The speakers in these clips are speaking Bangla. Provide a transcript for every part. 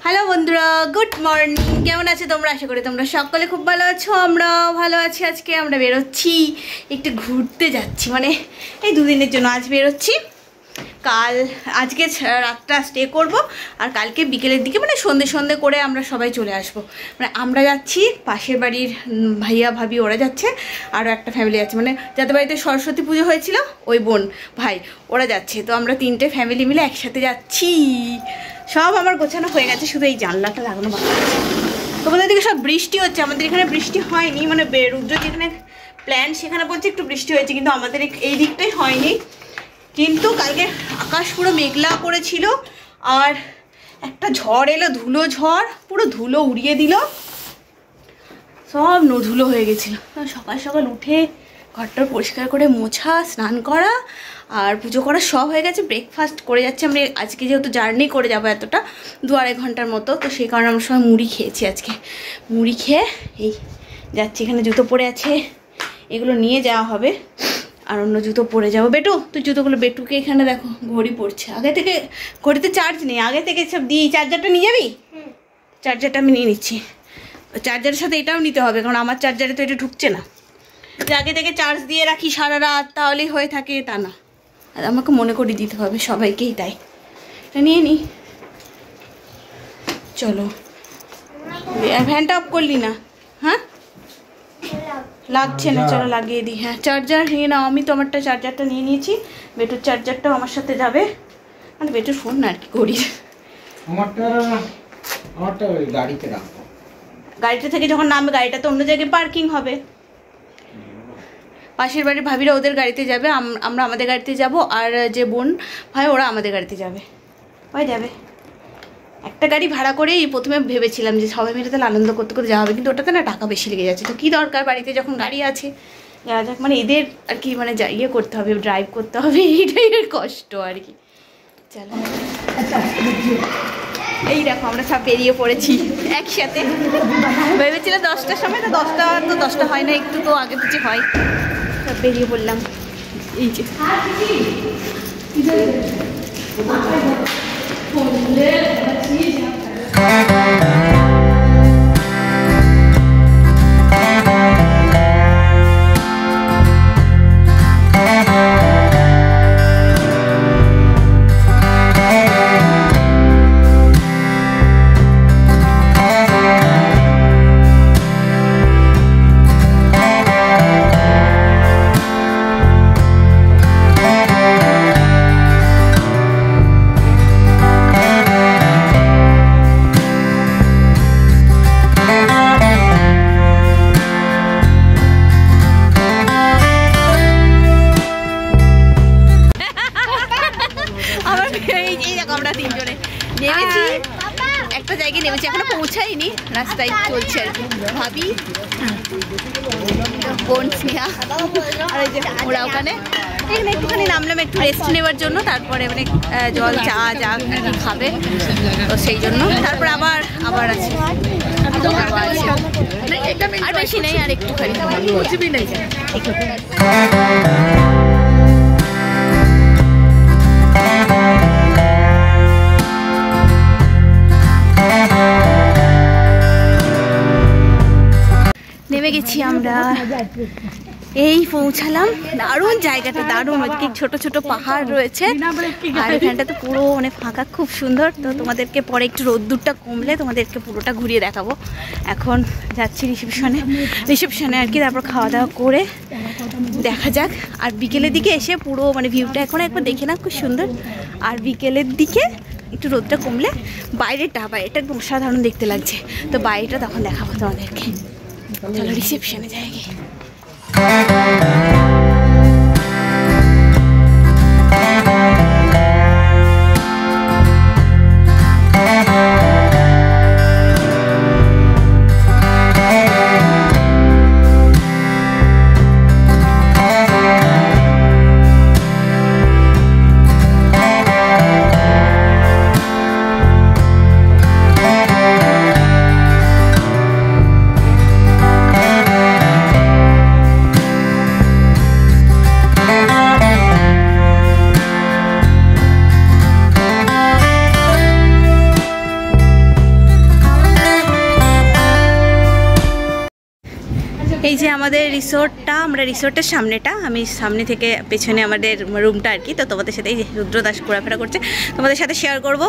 হ্যালো বন্ধুরা, গুড মর্নিং। কেমন আছো তোমরা? আশা করি তোমরা সকলে খুব ভালো আছো। আমরাও ভালো আছি। আজকে আমরা বেরোচ্ছি, একটু ঘুরতে যাচ্ছি, মানে এই দুদিনের জন্য আজ বেরোচ্ছি। আজকে রাতটা স্টে করব, আর কালকে বিকেলের দিকে মানে সন্ধে করে আমরা সবাই চলে আসব। মানে আমরা যাচ্ছি, পাশের বাড়ির ভাইয়া ভাবি ওরা যাচ্ছে, আরও একটা ফ্যামিলি আছে, মানে যাদের বাড়িতে সরস্বতী পুজো হয়েছিল ওই বোন ভাই ওরা যাচ্ছে। তো আমরা তিনটে ফ্যামিলি মিলে একসাথে যাচ্ছি। সব আমার গোছানো হয়ে গেছে, শুধু এই জানলাটা লাগানো বাকি আছে। তোমাদের দিকে সব বৃষ্টি হচ্ছে, আমাদের এখানে বৃষ্টি হয়নি। মানে রুদ্র যেখানে প্ল্যান সেখানে বলছে একটু বৃষ্টি হয়েছে, কিন্তু আমাদের এই দিকটাই হয়নি। কিন্তু কালকে আকাশ পুরো মেঘলা করেছিল, আর একটা ঝড় এলো, ধুলো ঝড়, পুরো ধুলো উড়িয়ে দিল, সব ধুলো হয়ে গেছিলো। সকাল সকাল উঠে ঘরটা পরিষ্কার করে মোছা, স্নান করা আর পুজো করা সব হয়ে গেছে। ব্রেকফাস্ট করে যাচ্ছি আমরা আজকে, যেহেতু জার্নি করে যাবো এতটা 2-2.5 ঘন্টার মতো, তো সেই কারণে আমরা সবাই মুড়ি খেয়েছি আজকে। মুড়ি খেয়ে এই যাচ্ছি। এখানে জুতো পরে আছে, এগুলো নিয়ে যাওয়া হবে, আর অন্য জুতো পরে যাবো। বেটু তুই জুতোগুলো, বেটুকে এখানে দেখো ঘড়ি পড়ছে, আগে থেকে ঘড়িতে চার্জ নেই, আগে থেকে সব দিই। চার্জারটা নিয়ে যাবি? চার্জারটা আমি নিয়ে নিচ্ছি। চার্জারের সাথে এটাও নিতে হবে, কারণ আমার চার্জারে তো এটা ঢুকছে না। আগে থেকে চার্জ দিয়ে রাখি সারা রাত, তাহলেই হয়ে থাকে, তা না। আর আমাকে মনে করিয়ে দিতে হবে সবাইকেই, তাই এটা নিয়ে নিই। চলো, ফ্যানটা অফ করলি না? হ্যাঁ লাগছে না, চলো লাগিয়ে দিই। হ্যাঁ চার্জার নিয়ে নাও, আমি তোমারটা চার্জারটা নিয়ে নিয়েছি। বেটুর চার্জারটাও আমার সাথে যাবে, মানে বেটুর ফোন না আর কি, ঘড়ির। আমারটা ওই গাড়িতে রাখবো। গাড়িটা থেকে যখন নামবে, গাড়িটা তো অন্য জায়গায় পার্কিং হবে। পাশের বাড়ির ভাবিরা ওদের গাড়িতে যাবে, আমরা আমাদের গাড়িতে যাব, আর যে বোন ভাই ওরা আমাদের গাড়িতে যাবে, হয়ে যাবে। একটা গাড়ি ভাড়া করেই প্রথমে ভেবেছিলাম যে সবাই মিলে তাহলে আনন্দ করতে করতে যাওয়া হবে, কিন্তু ওটাতে না টাকা বেশি লেগে যাচ্ছে। তো কী দরকার, বাড়িতে যখন গাড়ি আছে যাওয়া যাক। মানে এদের আর কি, মানে ইয়ে করতে হবে, ড্রাইভ করতে হবে, এইটাই কষ্ট আর কি। চলো, এই দেখো আমরা সব বেরিয়ে পড়েছি একসাথে। ভেবেছিলাম 10টার সময়, তো 10টা হয় না, একটু তো আগে পিছিয়ে হয়। সব বেরিয়ে পড়লাম। এই যে আমরা তিনজনে নেমেছি, একটা জায়গায় নেমেছি, এখনো পৌঁছাইনি, রাস্তায় চলছে আর কি। ভাবি, বোন স্নেহা, আর ওই যে ওরা ওখানে। এখানে একটুখানি নামলাম একটু রেস্ট নেওয়ার জন্য, তারপরে মানে জল চা যা খাবে, তো সেই জন্য তারপর আবার আছে, আর বেশি নেই, আর একটুখানি নেমে গেছি আমরা। এই পৌঁছালাম, দারুণ জায়গাটা, দারুণ। ওইদিকে ছোট ছোট পাহাড় রয়েছে, আর এখানটা তো পুরো মানে ফাঁকা, খুব সুন্দর। তো তোমাদেরকে পরে একটু রোদ্দুরটা কমলে তোমাদেরকে পুরোটা ঘুরিয়ে দেখাবো। এখন যাচ্ছি রিসেপশনে আর কি, তারপর খাওয়া দাওয়া করে দেখা যাক। আর বিকেলের দিকে এসে পুরো মানে ভিউটা এখন একবার দেখে না, খুব সুন্দর। আর বিকেলের দিকে একটু রোদটা কমলে বাইরেটা একদম অসাধারণ দেখতে লাগছে, তো বাইরেটা তখন দেখাবো তোমাদেরকে। চলো রিসেপশনে যাই গিয়ে। এই যে আমাদের রিসোর্টটা, আমরা রিসোর্টের সামনেটা, আমি সামনে থেকে পেছনে আমাদের রুমটা আর কি। তো তোমাদের সাথে এই যে রুদ্রদাস ঘোরাফেরা করছে, তোমাদের সাথে শেয়ার করবো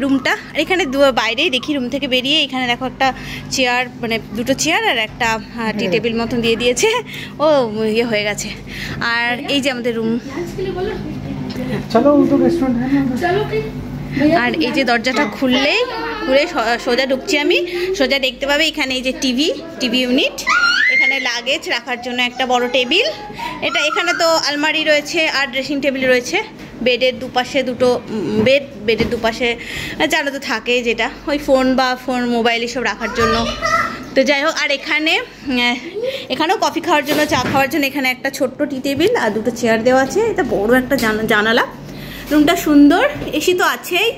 রুমটা। আর এখানে বাইরেই দেখি, রুম থেকে বেরিয়ে এখানে দেখো একটা চেয়ার, মানে দুটো চেয়ার আর একটা টি টেবিল মতন দিয়ে দিয়েছে। ও ইয়ে হয়ে গেছে। আর এই যে আমাদের রুম, আর এই যে দরজাটা খুলে সোজা ঢুকছি আমি, সোজা দেখতে পাবে এখানে এই যে টিভি ইউনিট, এখানে লাগেজ রাখার জন্য একটা বড় টেবিল, এটা এখানে তো আলমারি রয়েছে আর ড্রেসিং টেবিল রয়েছে। বেডের দুপাশে দুটো বেডের দুপাশে জানো তো থাকে, যেটা ওই ফোন মোবাইল এসব রাখার জন্য। তো যাই হোক, আর এখানেও কফি খাওয়ার জন্য, চা খাওয়ার জন্য এখানে একটা ছোট্ট টি টেবিল আর দুটো চেয়ার দেওয়া আছে। এটা বড় একটা জানালা। রুমটা সুন্দর, এসি তো আছেই,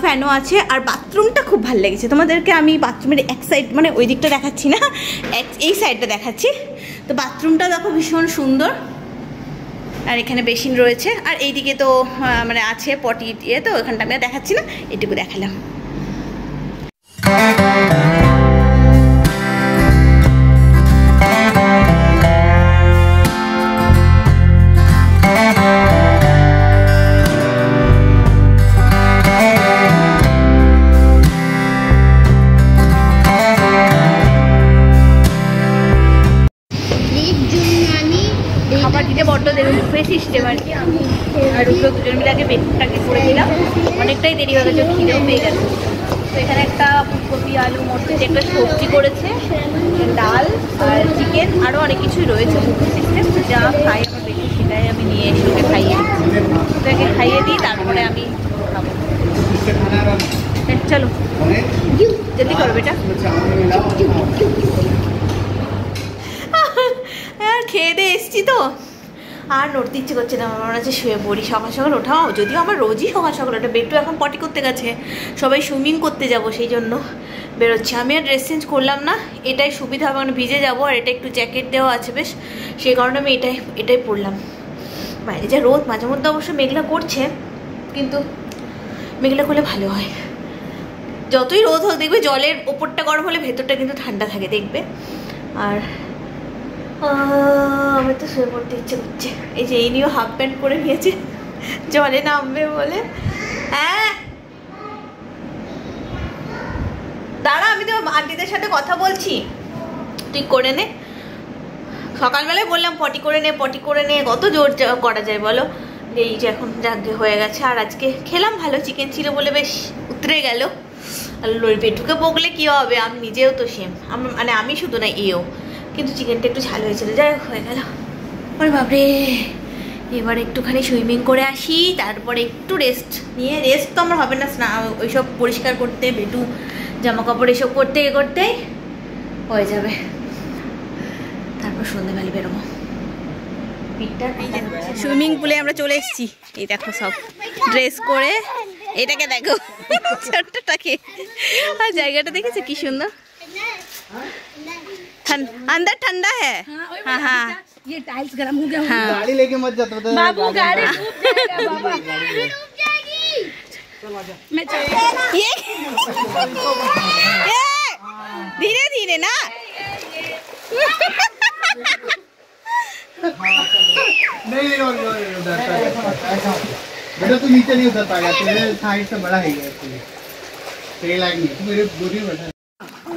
ফ্যানও আছে। আর বাথরুমটা খুব ভালো লেগেছে। তোমাদেরকে আমি বাথরুমের এক সাইড, মানে ওই দিকটা দেখাচ্ছি না, এই সাইডটা দেখাচ্ছি। তো বাথরুমটা দেখো ভীষণ সুন্দর। আর এখানে বেসিন রয়েছে, আর এইদিকে তো মানে আছে পটি দিয়ে, তো ওখানটা আমি দেখাচ্ছি না, এটুকু দেখালাম। খাবার দিতে বড্ড দেরি, বুফে সিস্টেম আর কি। আমি আর দুজন মিলে আগে বেডটাকে করে দিলাম, অনেকটাই দেরি হয়ে গেছে, খিদেও পেয়ে গেছে। তো এখানে একটা ফুলকপি আলু মটর দিয়ে একটা সবজি করেছে, ডাল আর চিকেন, আরও অনেক কিছুই রয়েছে বুফে সিস্টেম। যা খাই আমার বেশি সেটাই আমি নিয়ে এসে ওকে খাইয়ে দিচ্ছি, ওটাকে খাইয়ে দিই, তারপরে আমি খাবো। চলো জলদি করো বেটা। আর খেয়ে দিয়ে এসছি তো আর নড়তে ইচ্ছে করছে না, আমার মনে হচ্ছে শুয়ে পড়ি। সকাল সকাল ওঠাও, যদিও আমার রোজই সকাল সকাল ওঠা। বেটু এখন পটি করতে গেছে, সবাই সুইমিং করতে যাব, সেই জন্য বেরোচ্ছে। আমি আর ড্রেস চেঞ্জ করলাম না, এটাই সুবিধা হবে, মানে ভিজে যাবো। আর এটা একটু জ্যাকেট দেওয়া আছে বেশ, সেই কারণে আমি এটাই পরলাম। বাইরে যা রোদ, মাঝে মধ্যে অবশ্য মেঘলা করছে, কিন্তু মেঘলা করলে ভালো হয়। যতই রোদ হোক দেখবে জলের ওপরটা গরম হলে ভেতরটা কিন্তু ঠান্ডা থাকে দেখবে। আর আমার তো শুয়ে পড়তে ইচ্ছে করছে। এই যে এই নিয়েও হাফ প্যান্ট পরে নিয়েছে, জলে নামবে বলে। হ্যাঁ দাঁড়া, আমি তো আন্টিদের সাথে কথা বলছি, তুই করে নে। সকালবেলায় বললাম পটি করে নে, কত জোর করা যায় বলো। এই যে এখন যাকে হয়ে গেছে। আর আজকে খেলাম ভালো, চিকেন ছিল বলে বেশ উতরে গেল। আর পেটুকে বকলে কী হবে, আমি নিজেও তো সেম, মানে আমি শুধু না এও, কিন্তু চিকেনটা একটু ঝাল হয়েছিল, যাই হোক হয়ে গেল। ওরে বাপরে, এবার একটুখানি সুইমিং করে আসি, তারপরে একটু রেস্ট নিয়ে, রেস্ট তো আমার হবে না, ওইসব পরিষ্কার করতে, বেটু জামা কাপড় এসব করতে হয়ে যাবে। তারপর সন্ধ্যেবেলা বেরোবো। সুইমিং পুলে আমরা চলে এসেছি, এই দেখো সব ড্রেস করে, এটাকে দেখো ছোট্টটাকে, আর জায়গাটা দেখেছো কি সুন্দর, अंदर ठंडा है। हाँ हाँ ये टाइल्स गर्म हो गया। हाँ। गाड़ी लेके मत जाओ तो बाबू गाड़ी डूब जाएगा बाबा। डूब जाएगी। मैं ये धीरे धीरे ना। नहीं बेटा तू नीचे नहीं उतर पाएगा, तेरे साइड से बड़ा है ये, तेरे लायक नहीं, तू मेरे दूरी बैठा।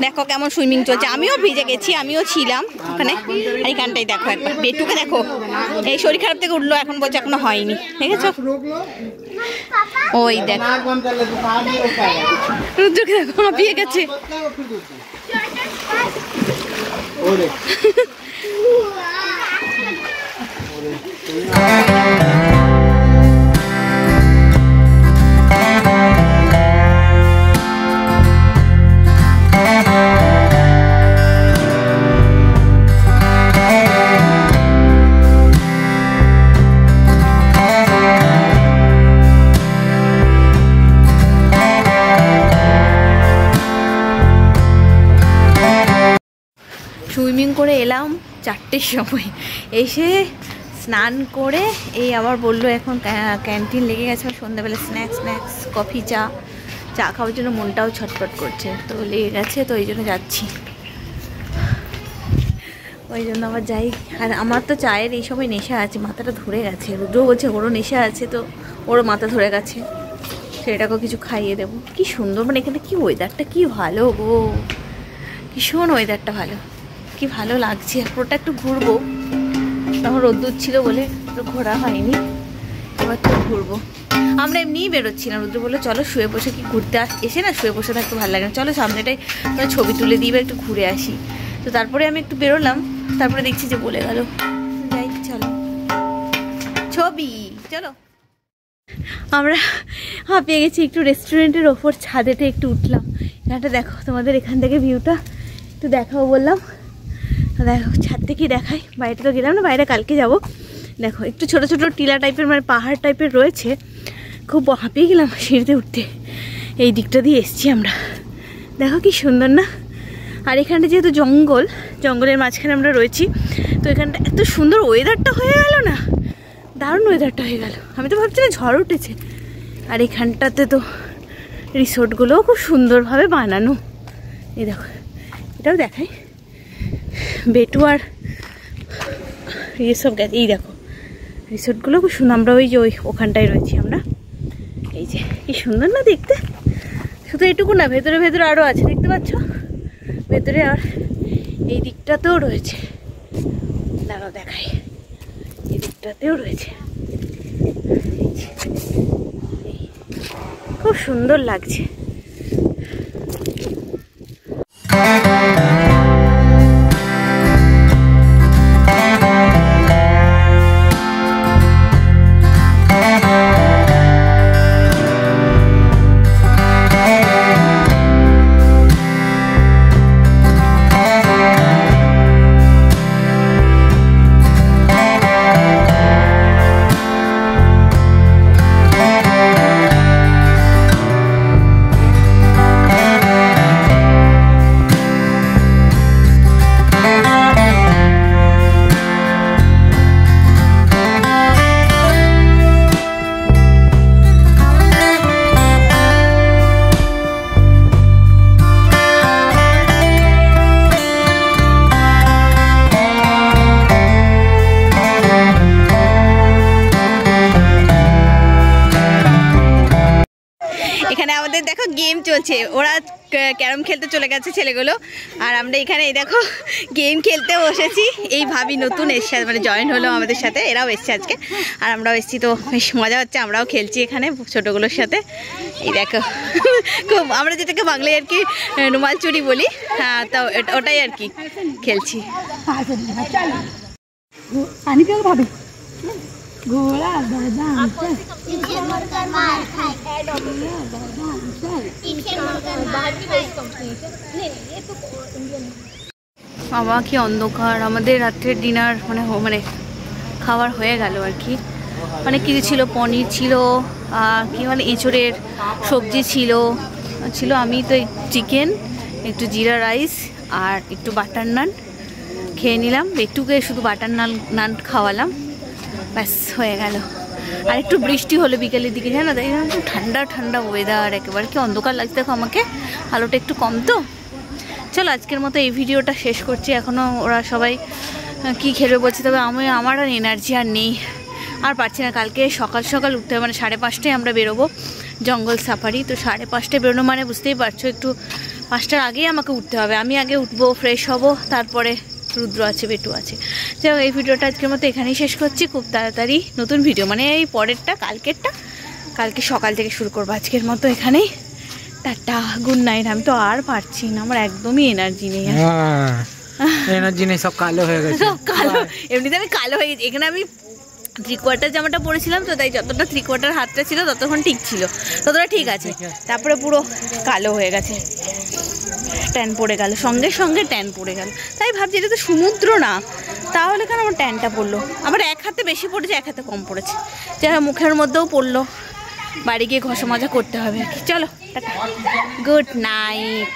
দেখো কেমন সুইমিং চলছে, আমিও ভিজে গেছি, আমিও ছিলাম ওখানে। এইখানটাই দেখো একবার, বেটুকে দেখো, এই শরীর খারাপ থেকে উঠলো, এখন বলছে এখনো হয়নি, দেখেছো? ওই দেখো রুদ্রকে দেখো হাঁপিয়ে গেছে। সুইমিং করে এলাম 4টের সময়, এসে স্নান করে এই আবার বললো এখন ক্যান্টিন লেগে গেছে, সন্ধ্যাবেলা স্ন্যাক্স কফি চা খাওয়ার জন্য মনটাও ছটফট করছে, তো লেগে গেছে, তো এই জন্য যাচ্ছি। ওই জন্য আবার যাই। আর আমার তো চায়ের এই সময় নেশা আছে, মাথাটা ধরে গেছে। রুদ্র বলছে ওরও নেশা আছে, তো ওরও মাথা ধরে গেছে, সেটাকেও কিছু খাইয়ে দেবো। কি সুন্দর, মানে এখানে কি ওয়েদারটা কি ভালো গো, ভীষণ ওয়েদারটা ভালো, কি ভালো লাগছে। পুরোটা একটু ঘুরবো, তখন রোদ্দুর ছিল বলে একটু ঘোরা হয়নি, এবার তো ঘুরবো। আমরা এমনিই বেরোচ্ছিলাম, রুদ্র বললো চলো শুয়ে বসে, কি ঘুরতে এসে না শুয়ে বসে থাকতে ভালো লাগে না, চলো সামনেটাই ছবি তুলে দিই বা একটু ঘুরে আসি। তো তারপরে আমি একটু বেরোলাম, তারপরে দেখছি যে বলে গেল যাই চলো ছবি চলো। আমরা হাঁপিয়ে গেছি, একটু রেস্টুরেন্টের ওপর ছাদেতে একটু উঠলাম। এখানটা দেখো, তোমাদের এখান থেকে ভিউটা একটু দেখাও বললাম। দেখো ছাদ থেকেই দেখাই, বাইরে তো গেলাম না, বাইরে কালকে যাব। দেখো একটু ছোট ছোট টিলা টাইপের, মানে পাহাড় টাইপের রয়েছে। খুব হাঁপিয়ে গেলাম সিঁড়িতে উঠতে, এই দিকটা দিয়ে এসছি আমরা। দেখো কি সুন্দর না। আর এখানটা যেহেতু জঙ্গল, জঙ্গলের মাঝখানে আমরা রয়েছি, তো এখানটা এত সুন্দর ওয়েদারটা হয়ে গেল না, দারুণ ওয়েদারটা হয়ে গেল। আমি তো ভাবছি না ঝড় উঠেছে। আর এখানটাতে তো রিসোর্টগুলোও খুব সুন্দরভাবে বানানো। এই দেখো, এটাও দেখাই, বেটু আর এসব গেছে। এই দেখো রিসোর্টগুলো খুব সুন্দর। আমরা ওই যে ওখানটায় রয়েছি আমরা। এই যে কি সুন্দর না দেখতে। শুধু এইটুকু না, ভেতরে ভেতরে আরও আছে, দেখতে পাচ্ছ ভেতরে। আর এই দিকটাতেও রয়েছে, দাঁড়াও দেখাই, এই দিকটাতেও রয়েছে। খুব সুন্দর লাগছে। এখানে আমাদের দেখো গেম চলছে, ওরা ক্যারম খেলতে চলে গেছে ছেলেগুলো, আর আমরা এখানে এই দেখো গেম খেলতে বসেছি। এই ভাবি নতুন এসছে, মানে জয়েন হলো আমাদের সাথে, এরাও এসছে আজকে, আর আমরাও এসছি, তো বেশ মজা হচ্ছে। আমরাও খেলছি এখানে ছোটোগুলোর সাথে। এই দেখো খুব, আমরা যেটাকে বাংলায় আর কি রুমাল চুরি বলি, হ্যাঁ, তো ওটাই আর কি খেলছি। ঘোড়া বাবা কি অন্ধকার। আমাদের রাত্রের ডিনার মানে খাবার হয়ে গেল আর কি। মানে কিছু ছিল, পনির ছিল, কি মানে এঁচড়ের সবজি ছিল। আমি তো চিকেন, একটু জিরা রাইস আর একটু বাটার নান খেয়ে নিলাম। একটুকে শুধু বাটার নান খাওয়ালাম, ব্যাস হয়ে গেল। আর একটু বৃষ্টি হলো বিকেলের দিকে, জানো, তাই ঠান্ডা ঠান্ডা ওয়েদার একেবারে। কি অন্ধকার লাগছে দেখো, আমাকে আলোটা একটু কম তো। চলো আজকের মতো এই ভিডিওটা শেষ করছি। এখনও ওরা সবাই কি খেলবে বলছে, তবে আমার আর এনার্জি আর নেই, আর পারছি না। কালকে সকাল সকাল উঠতে হবে, মানে 5:30টায় আমরা বেরোবো জঙ্গল সাফারি। তো 5:30টায় বেরোনো মানে বুঝতেই পারছো, একটু 5টার আগেই আমাকে উঠতে হবে। আমি আগে উঠবো, ফ্রেশ হব, তারপরে রুদ্র আছে, বেটু আছে। যাই হোক, এই ভিডিওটা আজকের মতো এখানেই শেষ করছি। খুব তাড়াতাড়ি নতুন ভিডিও, মানে এই পরেরটা, কালকে সকাল থেকে শুরু করবো। আজকের মতো এখানেই টাটা, গুড নাইট। আমি তো আর পারছি না, আমার একদমই এনার্জি নেই, এনার্জি নেই, সব কালো হয়ে গেছে, সব কালো। এমনিতে আমি কালো হয়ে গেছি। এখানে আমি 3/4 জামাটা পরেছিলাম, তো তাই যতটা 3/4 হাতটা ছিল ততক্ষণ ঠিক ছিল, ততটা ঠিক আছে। তারপরে পুরো কালো হয়ে গেছে, ট্যান পড়ে গেল, সঙ্গে সঙ্গে ট্যান পড়ে গেল। তাই ভাবছি এটা তো সমুদ্র না, তাহলে কেন আমার ট্যানটা পড়লো। আবার এক হাতে বেশি পড়েছে, এক হাতে কম পড়েছে, যারা মুখের মধ্যেও পড়লো। বাড়ি গিয়ে ঘষা মাজা করতে হবে। চলো টাটা, গুড নাইট।